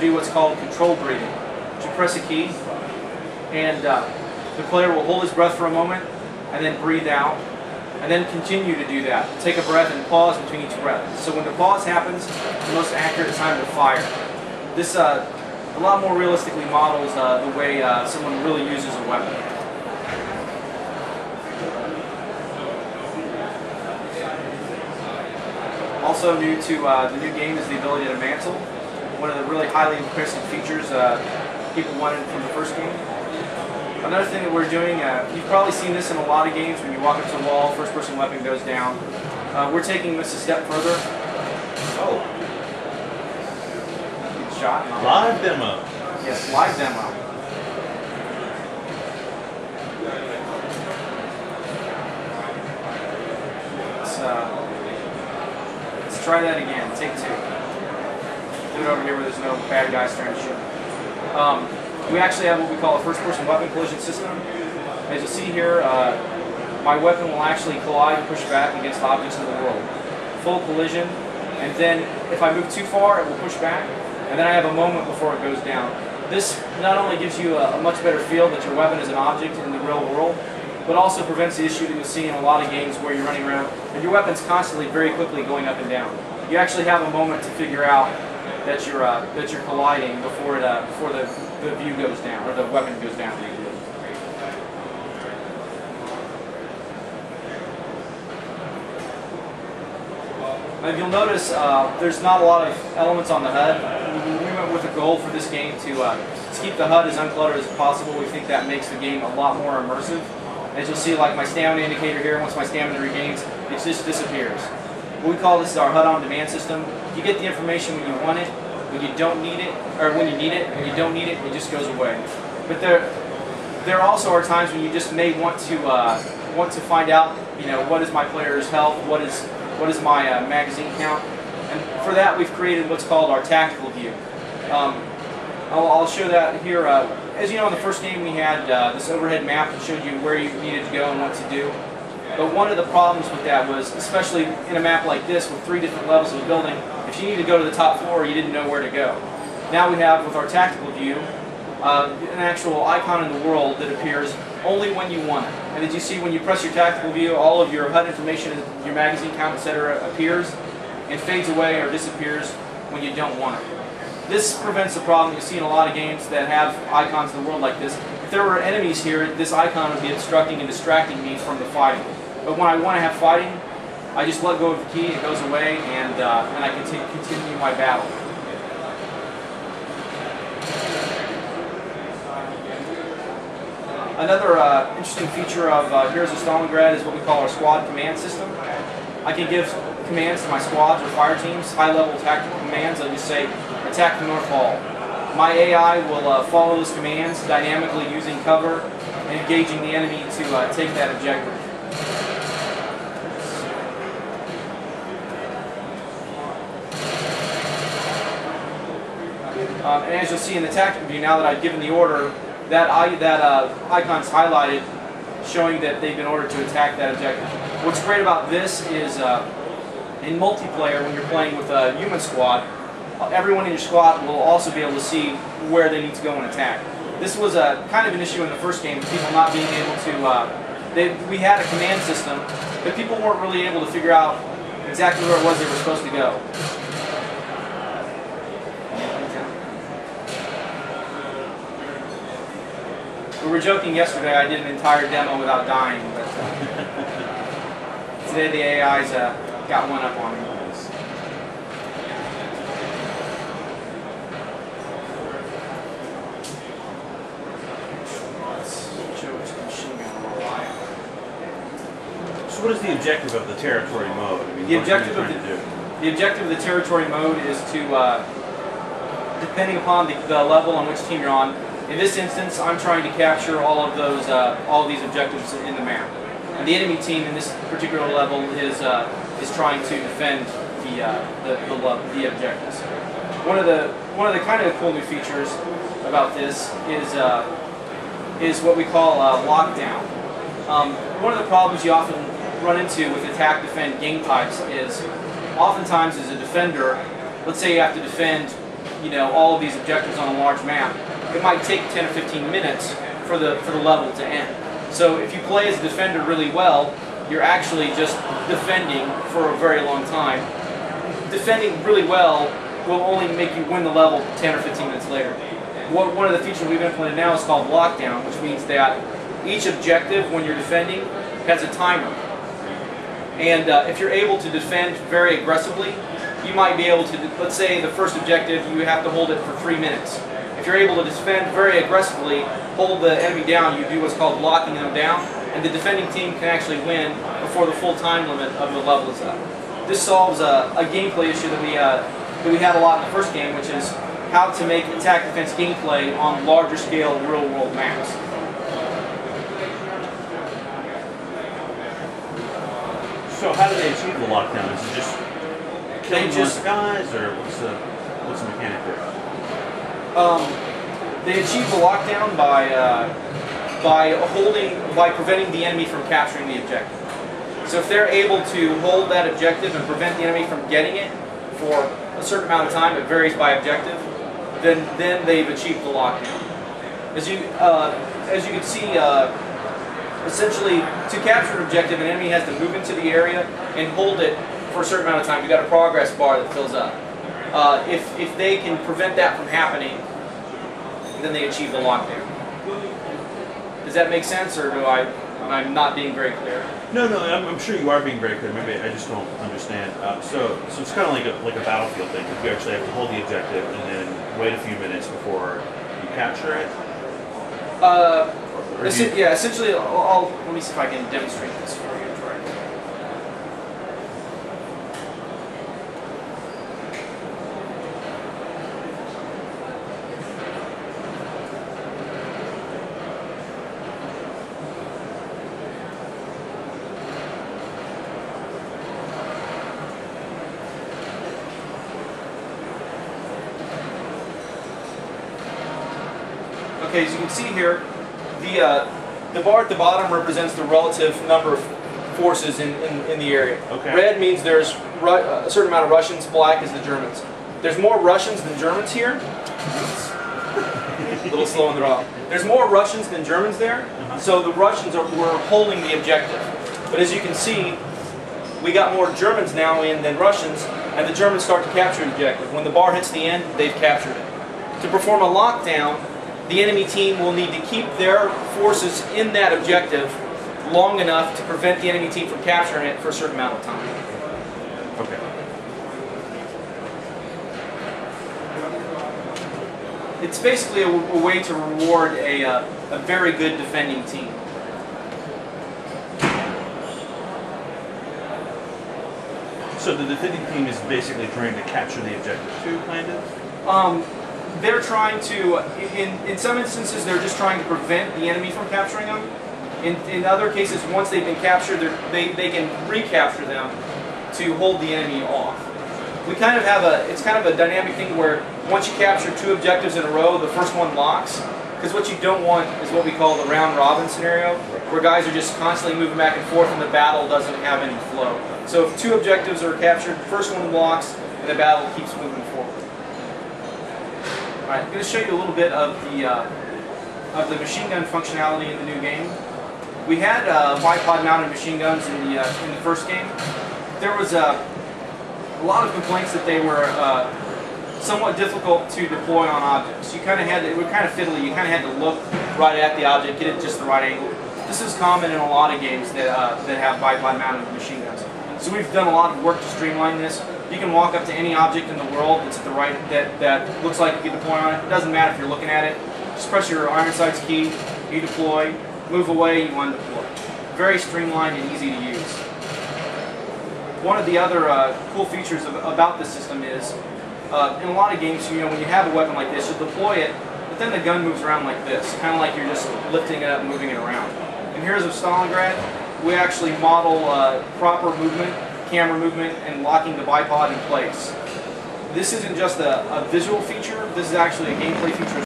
do what's called control breathing. You press a key, and the player will hold his breath for a moment, and then breathe out, and then continue to do that. Take a breath and pause between each breath. So when the pause happens, the most accurate time to fire. This a lot more realistically models the way someone really uses a weapon. Also new to the new game is the ability to mantle. One of the really highly impressive features people wanted from the first game. Another thing that we're doing, you've probably seen this in a lot of games when you walk up to a wall, first person weapon goes down. We're taking this a step further. Oh. Good shot. Live demo. Yes, live demo. Let's try that again. Take two. Do it over here where there's no bad guys trying to shoot. We actually have what we call a first-person weapon collision system. As you'll see here, my weapon will actually collide and push back against objects in the world. Full collision, and then if I move too far, it will push back, and then I have a moment before it goes down. This not only gives you a much better feel that your weapon is an object in the real world, but also prevents the issue that you'll see in a lot of games where you're running around and your weapon's constantly very quickly going up and down. You actually have a moment to figure out that you're colliding before the view goes down, or the weapon goes down. Now, if you'll notice, there's not a lot of elements on the HUD. We went with a goal for this game to keep the HUD as uncluttered as possible. We think that makes the game a lot more immersive. As you'll see, like my stamina indicator here, once my stamina regains, it just disappears. What we call this is our HUD on demand system. You get the information when you want it, when you don't need it, or when you need it, when you don't need it, it just goes away. But there also are times when you just may want to find out, you know, what is my player's health, what is my magazine count, and for that we've created what's called our tactical view. I'll show that here. As you know, in the first game we had this overhead map that showed you where you needed to go and what to do. But one of the problems with that was, especially in a map like this with 3 different levels of a building, if you needed to go to the top floor, you didn't know where to go. Now we have, with our tactical view, an actual icon in the world that appears only when you want it. And as you see, when you press your tactical view, all of your HUD information, your magazine count, etc., appears and fades away or disappears when you don't want it. This prevents the problem you see in a lot of games that have icons in the world like this. If there were enemies here, this icon would be obstructing and distracting me from the fighting. But when I want to have fighting, I just let go of the key, it goes away, and I continue my battle. Another interesting feature of Heroes of Stalingrad is what we call our squad command system. I can give commands to my squads or fire teams, high-level tactical commands. I'll just say, attack the North Hall. My AI will follow those commands dynamically using cover and engaging the enemy to take that objective. And as you'll see in the tactical view, now that I've given the order, that icon's highlighted, showing that they've been ordered to attack that objective. What's great about this is in multiplayer, when you're playing with a human squad, everyone in your squad will also be able to see where they need to go and attack. This was kind of an issue in the first game, people not being able to, we had a command system, but people weren't really able to figure out exactly where it was they were supposed to go. We were joking yesterday, I did an entire demo without dying, but today the AI's got one up on me. So what is the objective of the territory mode? I mean, the objective of the territory mode is to, depending upon the level on which team you're on, in this instance, I'm trying to capture all of these objectives in the map. And the enemy team in this particular level is trying to defend the objectives. One of the kind of cool new features about this is what we call lockdown. One of the problems you often run into with attack defend game types is oftentimes as a defender, let's say you have to defend all of these objectives on a large map, it might take 10 or 15 minutes for the level to end. So if you play as a defender really well, you're actually just defending for a very long time. Defending really well will only make you win the level 10 or 15 minutes later. One of the features we've implemented now is called lockdown, which means that each objective, when you're defending, has a timer. And if you're able to defend very aggressively, you might be able to, let's say the first objective, you have to hold it for 3 minutes. If you're able to defend very aggressively, hold the enemy down, you do what's called locking them down, and the defending team can actually win before the full time limit of the level is up. This solves a gameplay issue that we had a lot in the first game, which is how to make attack-defense gameplay on larger scale real-world maps. So how do they achieve the lockdown? Is it just killing the guys, or what's the mechanic there? They achieve the lockdown by preventing the enemy from capturing the objective. So if they're able to hold that objective and prevent the enemy from getting it for a certain amount of time, it varies by objective, then they've achieved the lockdown. As you can see, essentially, to capture an objective, an enemy has to move into the area and hold it for a certain amount of time. You've got a progress bar that fills up. If they can prevent that from happening, then they achieve the lockdown. Does that make sense, or am I not being very clear? No, I'm sure you are being very clear. Maybe I just don't understand. So it's kind of like a battlefield thing. You actually have to hold the objective and then wait a few minutes before you capture it. Yeah, essentially, let me see if I can demonstrate this for you. Okay, as you can see here, the bar at the bottom represents the relative number of forces in the area. Okay. Red means there's a certain amount of Russians, black is the Germans. There's more Russians than Germans here. A little slow on the draw. There's more Russians than Germans there, so the Russians were holding the objective. But as you can see, we got more Germans now in than Russians, and the Germans start to capture the objective. When the bar hits the end, they've captured it. To perform a lockdown, the enemy team will need to keep their forces in that objective long enough to prevent the enemy team from capturing it for a certain amount of time. Okay. It's basically a way to reward a very good defending team. So the defending team is basically trying to capture the objective too, kind of? They're trying to, in some instances, they're just trying to prevent the enemy from capturing them. In other cases, once they've been captured, they can recapture them to hold the enemy off. We kind of have it's kind of a dynamic thing where once you capture 2 objectives in a row, the first one locks. Because what you don't want is what we call the round robin scenario, where guys are just constantly moving back and forth and the battle doesn't have any flow. So if 2 objectives are captured, the first one locks and the battle keeps moving forward. Alright, I'm going to show you a little bit of the machine gun functionality in the new game. We had bipod mounted machine guns in the first game. There was a lot of complaints that they were somewhat difficult to deploy on objects. You kind of had to, it was kind of fiddly. You kind of had to look right at the object, get it just the right angle. This is common in a lot of games that have bipod mounted machine guns. So we've done a lot of work to streamline this. You can walk up to any object in the world that's at the right that looks like you can deploy on it. It doesn't matter if you're looking at it. Just press your iron sights key, you deploy, move away, you undeploy. Very streamlined and easy to use. One of the other cool features about this system is, in a lot of games, when you have a weapon like this, you deploy it, but then the gun moves around like this, kind of like you're just lifting it up and moving it around. In Heroes of Stalingrad, we actually model proper movement, camera movement, and locking the bipod in place. This isn't just a visual feature, this is actually a gameplay feature.